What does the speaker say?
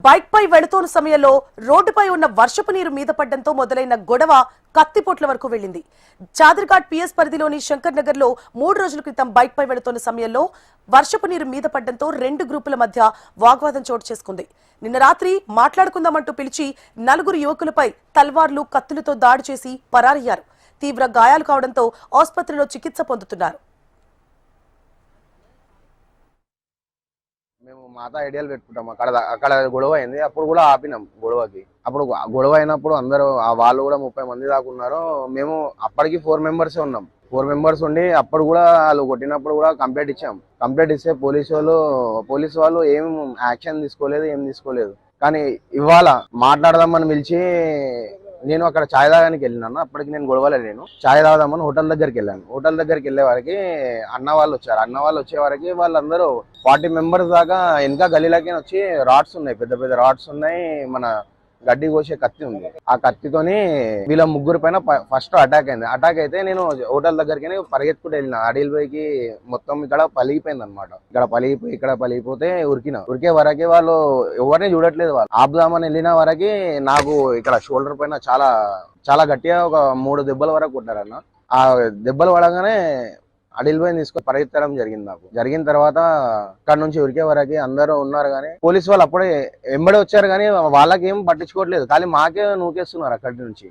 Bike పై వెళుతున్న సమయంలో రోడ్డుపై ఉన్న వర్షపు నీరు మీద పడడంతో మొదలైన గొడవ కత్తిపోట్ల వరకు వెళ్లింది. చాదర్ఘాట్ పిఎస్ పరిధిలోని శంకర్ నగర్ లో 3 రోజుల క్రితం బైక్ పై వెళుతున్న సమయంలో వర్షపు నీరు మీద పడడంతో 2 గ్రూపుల మధ్య వాగ్వాదం చోటు చేసుకుంది. నిన్న రాత్రి మాట్లాడుకుందామంటూ పిలిచి 4 యువకులపై తల్వార్లు, కత్తులతో దాడి చేసి పరారయ్యారు. తీవ్ర గాయాలు కావడంతో ఆసుపత్రిలో చికిత్స పొందుతున్నారు. మేము మాతా ఐడియాలు పెట్టుకుంటాం. అక్కడ గొడవ అయింది. అప్పుడు కూడా ఆపినాం గొడవకి. అప్పుడు గొడవ అయినప్పుడు అందరూ వాళ్ళు కూడా 30 మంది దాకా ఉన్నారు. మేము అప్పటికి 4 మెంబర్స్ ఉన్నాం. 4 మెంబర్స్ ఉండి అప్పుడు కూడా వాళ్ళు కొట్టినప్పుడు కూడా కంప్లైంట్ ఇచ్చాం. కంప్లైంట్ ఇస్తే పోలీసు వాళ్ళు ఏం యాక్షన్ తీసుకోలేదు, ఏం తీసుకోలేదు. కానీ ఇవాళ మాట్లాడదామని పిలిచి నేను అక్కడ ఛాయ్ తాగడానికి వెళ్ళినాను. అప్పటికి నేను గొడవలే, నేను ఛాయ్ తాగదామని హోటల్ దగ్గరికి వెళ్ళాను. హోటల్ దగ్గరికి వెళ్ళే వారికి అన్న వాళ్ళు వచ్చారు. అన్న వాళ్ళు వచ్చే వారికి వాళ్ళందరూ 40 మెంబర్స్ దాకా వెనక గలీలకి వచ్చి రాడ్స్ ఉన్నాయి, పెద్ద పెద్ద రాడ్స్ ఉన్నాయి, మన గడ్డి కోసే కత్తి ఉంది. ఆ కత్తితోని వీళ్ళ ముగ్గురు పైన ఫస్ట్ అటాక్ అయింది. అటాక్ అయితే నేను హోటల్ దగ్గరికి పరిగెత్తుకుంటూ వెళ్ళిన. అడిగిపోయి మొత్తం ఇక్కడ పలిగిపోయింది అనమాట. ఇక్కడ పలిగిపోతే ఉరికే వరకే వాళ్ళు ఎవరిని చూడట్లేదు. వాళ్ళు ఆపుదామని వెళ్ళిన వరకి నాకు ఇక్కడ షోల్డర్ పైన చాలా గట్టిగా ఒక 3 దెబ్బల వరకు కొట్టారన్న. ఆ దెబ్బలు పడగానే అడిల్పోయి తీసుకొని పరిగెత్తడం జరిగింది. నాకు జరిగిన తర్వాత అక్కడ నుంచి ఉరికే వరకు అందరూ ఉన్నారు. కానీ పోలీసు వాళ్ళు అప్పుడే వెంబడి వచ్చారు, కానీ వాళ్ళకి ఏం పట్టించుకోవట్లేదు. కానీ మాకే నూకేస్తున్నారు అక్కడి నుంచి.